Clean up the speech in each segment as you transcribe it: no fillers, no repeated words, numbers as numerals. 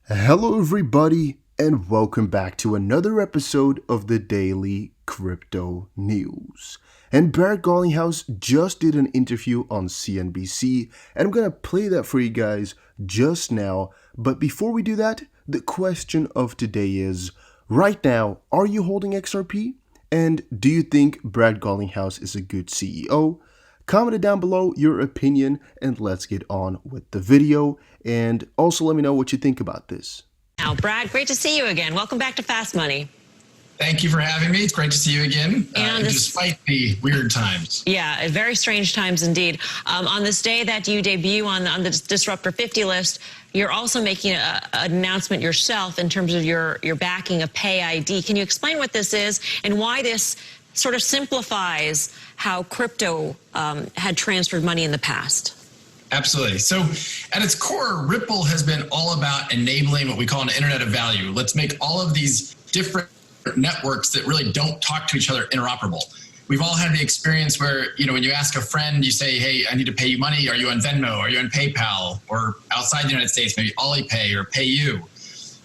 Hello, everybody, and welcome back to another episode of the Daily Crypto News. And Garlinghouse just did an interview on CNBC, and I'm gonna play that for you guys just now. But before we do that, the question of today is: right now, are you holding XRP? And do you think Brad Garlinghouse is a good CEO? Comment it down below your opinion, and let's get on with the video. And also let me know what you think about this. Now, Brad, great to see you again. Welcome back to Fast Money. Thank you for having me. It's great to see you again, despite the weird times. Yeah, very strange times indeed. On this day that you debut on the Disruptor 50 list, you're also making an announcement yourself in terms of your backing of PayID. Can you explain what this is and why this sort of simplifies how crypto had transferred money in the past? Absolutely. So at its core, Ripple has been all about enabling what we call an internet of value. Let's make all of these different networks that really don't talk to each other interoperable. We've all had the experience where, when you ask a friend, you say, hey, I need to pay you money. Are you on Venmo? Are you on PayPal? Or outside the United States, maybe Alipay or PayU.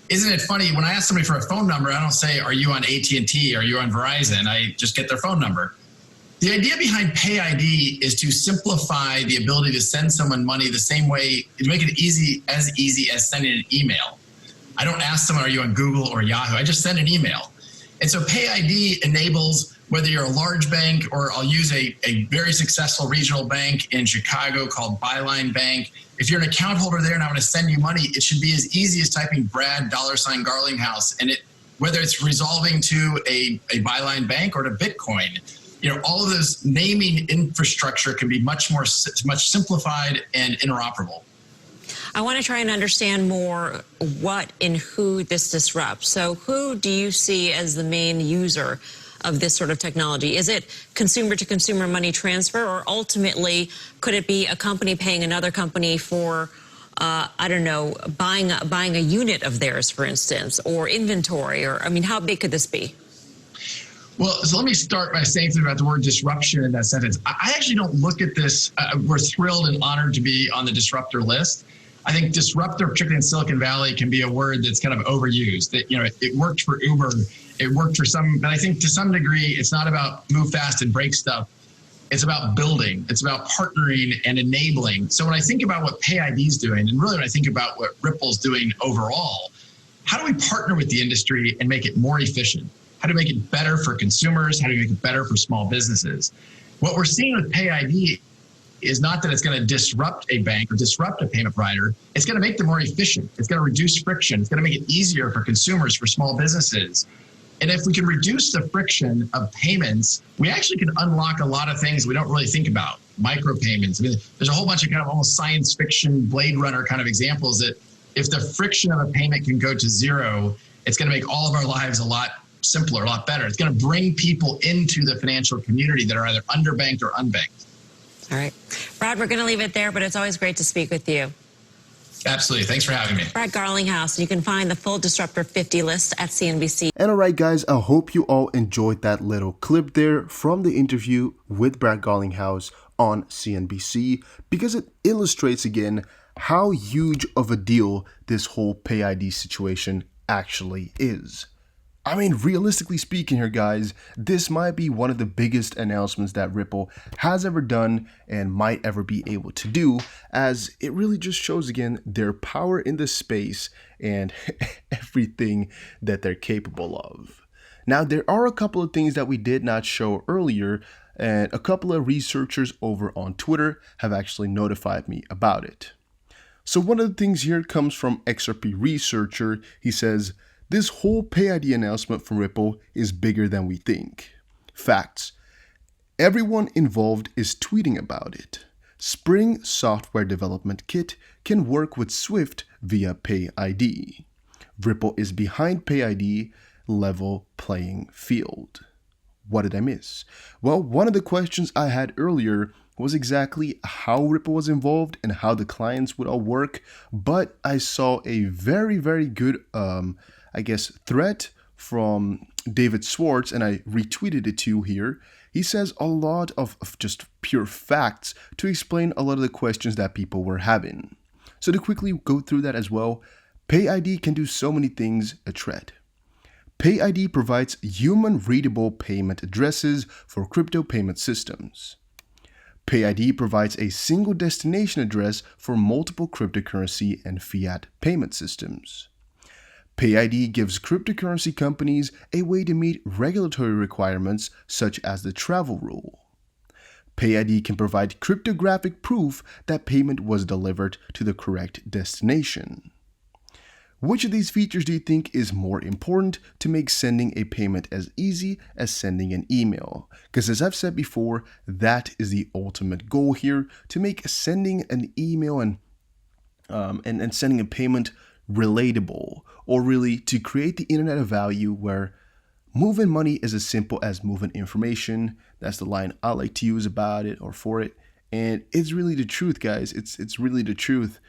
Isn't it funny, when I ask somebody for a phone number, I don't say, are you on AT&T? Are you on Verizon? I just get their phone number. The idea behind PayID is to simplify the ability to send someone money the same way, to make it easy as sending an email. I don't ask someone, are you on Google or Yahoo? I just send an email. And so PayID enables, whether you're a large bank or I'll use a very successful regional bank in Chicago called Byline Bank. If you're an account holder there and I want to send you money, it should be as easy as typing Brad $Garlinghouse. And whether it's resolving to a Byline Bank or to Bitcoin, all of this naming infrastructure can be much simplified and interoperable. I want to try and understand more what and who this disrupts. So who do you see as the main user of this sort of technology? Is it consumer to consumer money transfer, or ultimately could it be a company paying another company for, buying a unit of theirs, for instance, or inventory? Or, how big could this be? Well, so let me start by saying something about the word disruption in that sentence. I actually don't look at this. We're thrilled and honored to be on the disruptor list. I think disruptor, particularly in Silicon Valley, can be a word that's kind of overused. That it worked for Uber, it worked for some, but I think to some degree, it's not about move fast and break stuff. It's about building. It's about partnering and enabling. So when I think about what PayID is doing, and really when I think about what Ripple's doing overall, how do we partner with the industry and make it more efficient? How do we make it better for consumers? How do we make it better for small businesses? What we're seeing with PayID is not that it's going to disrupt a bank or disrupt a payment provider. It's going to make them more efficient. It's going to reduce friction. It's going to make it easier for consumers, for small businesses. And if we can reduce the friction of payments, we actually can unlock a lot of things we don't really think about. Micropayments. There's a whole bunch of kind of almost science fiction, Blade Runner kind of examples that if the friction of a payment can go to zero, it's going to make all of our lives a lot simpler, a lot better. It's going to bring people into the financial community that are either underbanked or unbanked. All right. Brad, we're going to leave it there, but it's always great to speak with you. Absolutely. Thanks for having me. Brad Garlinghouse. You can find the full Disruptor 50 list at CNBC. And alright guys, I hope you all enjoyed that little clip there from the interview with Brad Garlinghouse on CNBC, because it illustrates again how huge of a deal this whole PayID situation actually is. Realistically speaking here, guys, this might be one of the biggest announcements that Ripple has ever done and might ever be able to do, as it really just shows again their power in the space and everything that they're capable of. Now, there are a couple of things that we did not show earlier, and a couple of researchers over on Twitter have actually notified me about it. So one of the things here comes from XRP researcher. He says, this whole PayID announcement from Ripple is bigger than we think. Facts. Everyone involved is tweeting about it. Spring Software Development Kit can work with Swift via PayID. Ripple is behind PayID, level playing field. What did I miss? Well, one of the questions I had earlier was exactly how Ripple was involved and how the clients would all work, but I saw a very, very good thread from David Schwartz, and I retweeted it to you here. He says a lot of just pure facts to explain a lot of the questions that people were having. So to quickly go through that as well, PayID can do so many things a thread. PayID provides human-readable payment addresses for crypto payment systems. PayID provides a single destination address for multiple cryptocurrency and fiat payment systems. PayID gives cryptocurrency companies a way to meet regulatory requirements such as the travel rule. PayID can provide cryptographic proof that payment was delivered to the correct destination. Which of these features do you think is more important to make sending a payment as easy as sending an email? Because as I've said before, that is the ultimate goal here, to make sending an email and sending a payment relatable, or really to create the internet of value where moving money is as simple as moving information. That's the line I like to use about it or for it. And it's really the truth, guys. It's really the truth.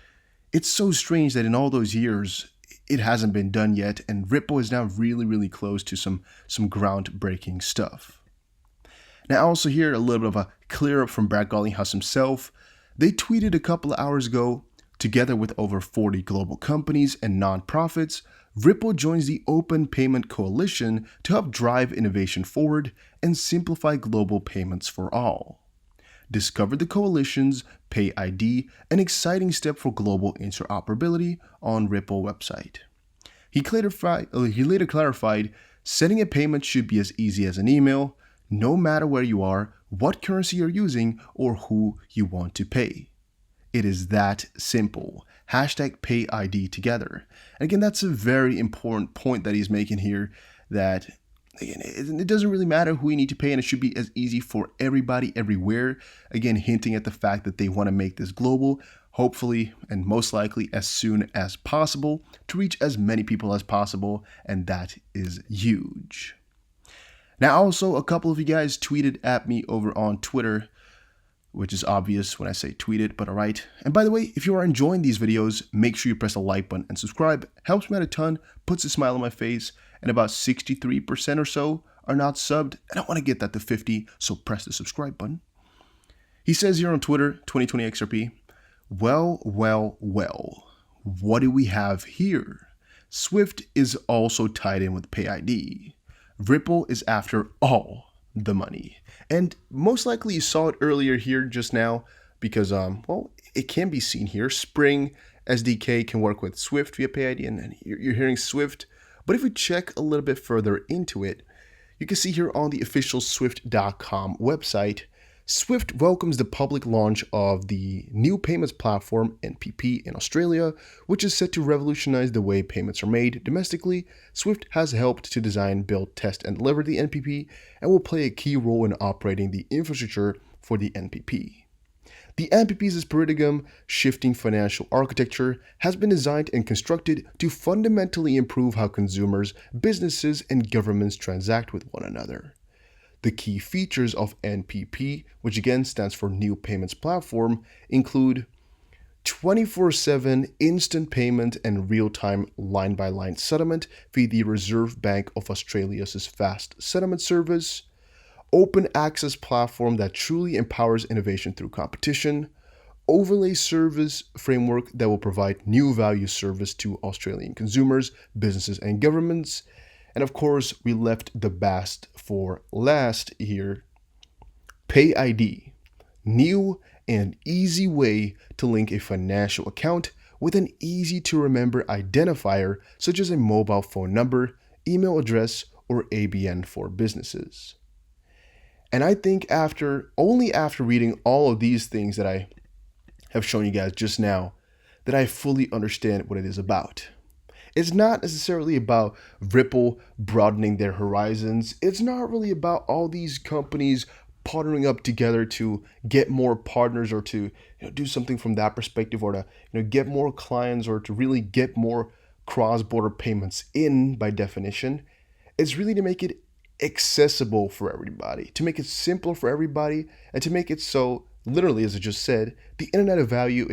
It's so strange that in all those years, it hasn't been done yet, and Ripple is now really, really close to some groundbreaking stuff. Now, I also hear a little bit of a clear up from Brad Garlinghouse himself. They tweeted a couple of hours ago, together with over 40 global companies and nonprofits, Ripple joins the Open Payment Coalition to help drive innovation forward and simplify global payments for all. Discover the coalition's PayID, an exciting step for global interoperability on Ripple website. He later clarified, sending a payment should be as easy as an email, no matter where you are, what currency you're using, or who you want to pay. It is that simple. Hashtag PayID together. And again, that's a very important point that he's making here, that again, it doesn't really matter who you need to pay, and it should be as easy for everybody everywhere. Again, hinting at the fact that they want to make this global, hopefully and most likely as soon as possible, to reach as many people as possible, and that is huge. Now, also, a couple of you guys tweeted at me over on Twitter, which is obvious when I say tweeted, but alright. And by the way, if you are enjoying these videos, make sure you press the like button and subscribe. Helps me out a ton, puts a smile on my face, and about 63% or so are not subbed, and I want to get that to 50, so press the subscribe button. He says here on Twitter, 2020XRP, well, what do we have here? Swift is also tied in with PayID. Ripple is after all the money. And most likely you saw it earlier here just now because, it can be seen here. Spring SDK can work with Swift via PayID, and you're hearing Swift. But if we check a little bit further into it, you can see here on the official Swift.com website, Swift welcomes the public launch of the new payments platform, NPP, in Australia, which is set to revolutionize the way payments are made domestically. Swift has helped to design, build, test, and deliver the NPP, and will play a key role in operating the infrastructure for the NPP. The NPP's paradigm shifting financial architecture has been designed and constructed to fundamentally improve how consumers, businesses, and governments transact with one another. The key features of NPP, which again stands for New Payments Platform, include 24/7 instant payment and real-time line-by-line settlement via the Reserve Bank of Australia's fast settlement service, open access platform that truly empowers innovation through competition, overlay service framework that will provide new value service to Australian consumers, businesses, and governments. And of course, we left the best for last here. PayID, new and easy way to link a financial account with an easy to remember identifier such as a mobile phone number, email address, or ABN for businesses. And I think only after reading all of these things that I have shown you guys just now, that I fully understand what it is about. It's not necessarily about Ripple broadening their horizons. It's not really about all these companies partnering up together to get more partners or to do something from that perspective, or to get more clients, or to really get more cross-border payments in by definition. It's really to make it accessible for everybody, to make it simpler for everybody, and to make it so, literally, as I just said, the internet of value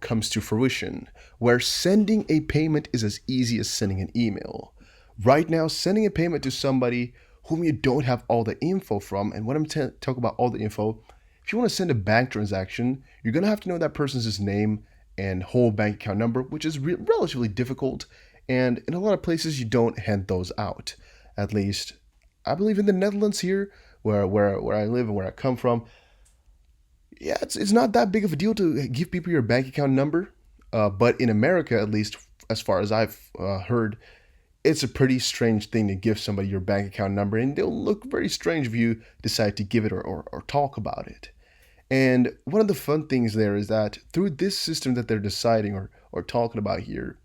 comes to fruition, where sending a payment is as easy as sending an email. Right now, sending a payment to somebody whom you don't have all the info from, and when I'm talking about all the info, if you want to send a bank transaction, you're going to have to know that person's name and whole bank account number, which is relatively difficult. And in a lot of places, you don't hand those out. At least, I believe in the Netherlands here, where I live and where I come from. Yeah, it's not that big of a deal to give people your bank account number. But in America, at least as far as I've heard, it's a pretty strange thing to give somebody your bank account number, and they'll look very strange if you decide to give it or talk about it. And one of the fun things there is that through this system that they're deciding or talking about here,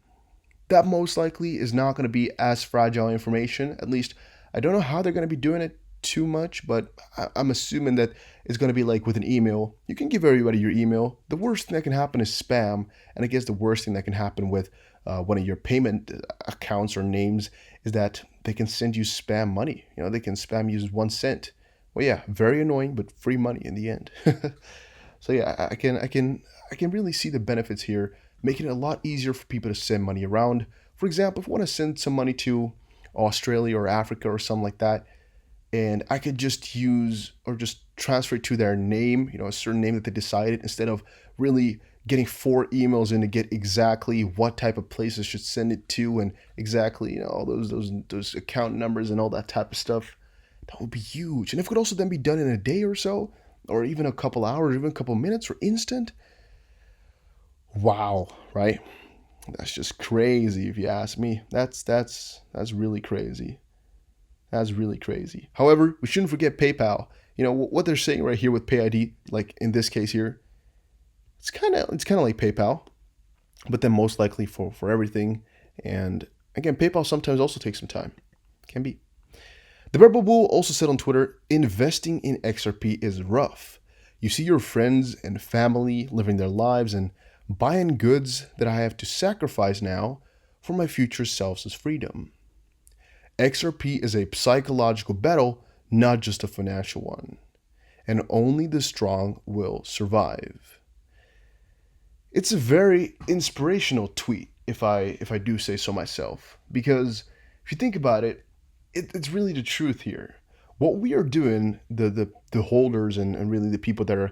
that most likely is not going to be as fragile information. At least, I don't know how they're going to be doing it too much, but I'm assuming that it's going to be like with an email. You can give everybody your email. The worst thing that can happen is spam. And I guess the worst thing that can happen with one of your payment accounts or names is that they can send you spam money. They can spam you 1 cent. Well, yeah, very annoying, but free money in the end. So yeah, I can really see the benefits here, making it a lot easier for people to send money around. For example, if I want to send some money to Australia or Africa or something like that, and I could just use or just transfer it to their name, a certain name that they decided, instead of really getting 4 emails in to get exactly what type of places should send it to and exactly, all those account numbers and all that type of stuff. That would be huge. And if it could also then be done in a day or so, or even a couple hours, even a couple minutes or instant. Wow, right? That's just crazy if you ask me. That's really crazy. That's really crazy. However, we shouldn't forget PayPal. What they're saying right here with PayID, like in this case here, it's kind of like PayPal, but then most likely for everything. And again, PayPal sometimes also takes some time. Can be. The Rebel Bull also said on Twitter, investing in XRP is rough. You see your friends and family living their lives and buying goods that I have to sacrifice now for my future self's freedom. XRP is a psychological battle, not just a financial one. And only the strong will survive. It's a very inspirational tweet, if I do say so myself. Because if you think about it, it's really the truth here. What we are doing, the holders and really the people that are,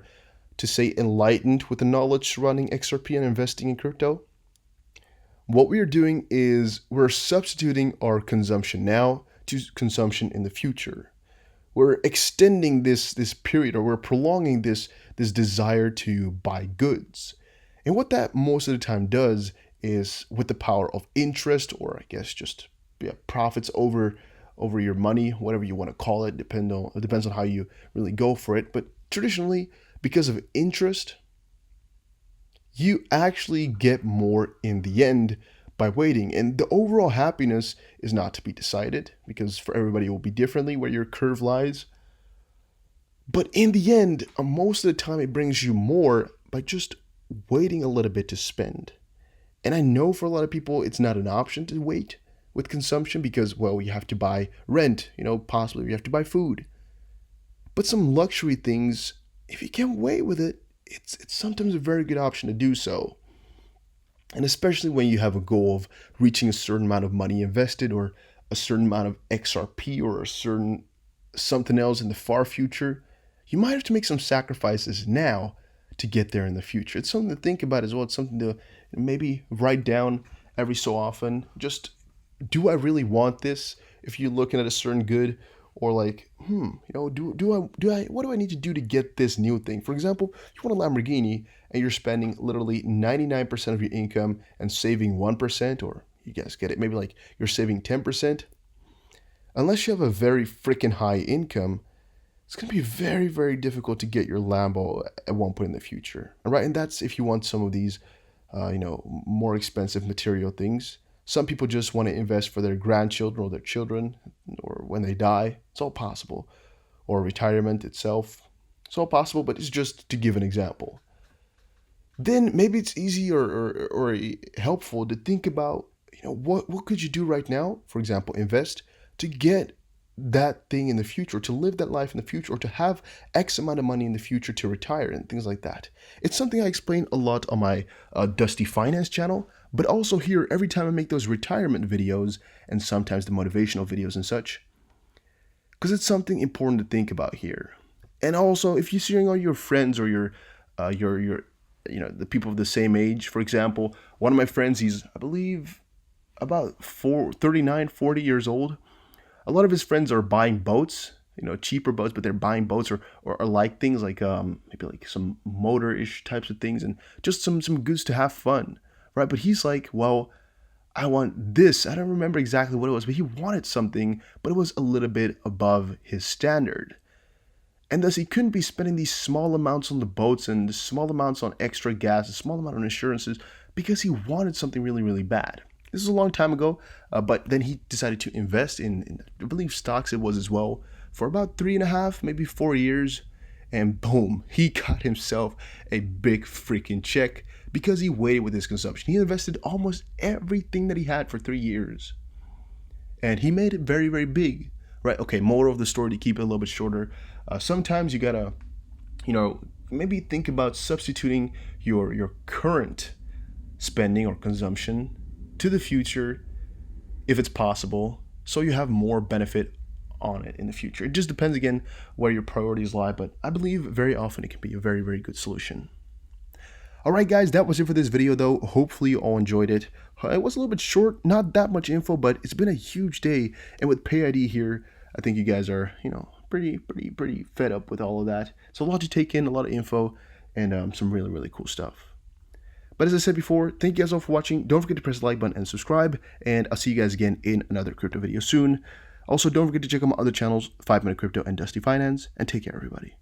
to say, enlightened with the knowledge surrounding XRP and investing in crypto, what we are doing is we're substituting our consumption now to consumption in the future. We're extending this period, or we're prolonging this desire to buy goods. And what that most of the time does is, with the power of interest, or I guess just profits over your money, whatever you want to call it, it depends on how you really go for it. But traditionally, because of interest, you actually get more in the end by waiting. And the overall happiness is not to be decided, because for everybody it will be differently where your curve lies. But in the end, most of the time it brings you more by just waiting a little bit to spend. And I know for a lot of people it's not an option to wait with consumption because, well, you have to buy rent, possibly you have to buy food. But some luxury things, if you can wait with it, it's sometimes a very good option to do so. And especially when you have a goal of reaching a certain amount of money invested, or a certain amount of XRP, or a certain something else in the far future, you might have to make some sacrifices now to get there in the future. It's something to think about as well. It's something to maybe write down every so often. Just, do I really want this? If you're looking at a certain good, or like, what do I need to do to get this new thing? For example, you want a Lamborghini and you're spending literally 99% of your income and saving 1%, or you guys get it, maybe like you're saving 10%. Unless you have a very freaking high income, it's going to be very, very difficult to get your Lambo at one point in the future. All right, and that's if you want some of these, more expensive material things. Some people just want to invest for their grandchildren or their children, or when they die. It's all possible. Or retirement itself. It's all possible, but it's just to give an example. Then maybe it's easy or helpful to think about, what could you do right now? For example, invest to get that thing in the future, to live that life in the future, or to have X amount of money in the future to retire and things like that. It's something I explain a lot on my Dusty Finance channel, but also here every time I make those retirement videos and sometimes the motivational videos and such, because it's something important to think about here. And also, if you're seeing all your friends or your the people of the same age. For example, one of my friends, he's, I believe, about 39, 40 years old. A lot of his friends are buying boats, cheaper boats, but they're buying boats or like things like maybe like some motor-ish types of things and just some goods to have fun, right? But he's like, well, I want this. I don't remember exactly what it was, but he wanted something, but it was a little bit above his standard. And thus he couldn't be spending these small amounts on the boats and the small amounts on extra gas, a small amount on insurances, because he wanted something really, really bad. This is a long time ago, but then he decided to invest in, I believe, stocks it was as well, for about 3.5, maybe 4 years. And boom, he got himself a big freaking check because he waited with his consumption. He invested almost everything that he had for 3 years. And he made it very, very big, right? Okay, moral of the story, to keep it a little bit shorter. Sometimes you gotta, maybe think about substituting your current spending or consumption to the future if it's possible, so you have more benefit on it in the future. It just depends, again, where your priorities lie, but I believe very often it can be a very, very good solution. Alright guys, that was it for this video though. Hopefully you all enjoyed it. It was a little bit short, not that much info, but it's been a huge day, and with PayID here, I think you guys are, pretty fed up with all of that. It's a lot to take in, a lot of info, and some really, really cool stuff. But as I said before, thank you guys all for watching. Don't forget to press the like button and subscribe, and I'll see you guys again in another crypto video soon. Also, don't forget to check out my other channels, 5 Minute Crypto and Dusty Finance, and take care, everybody.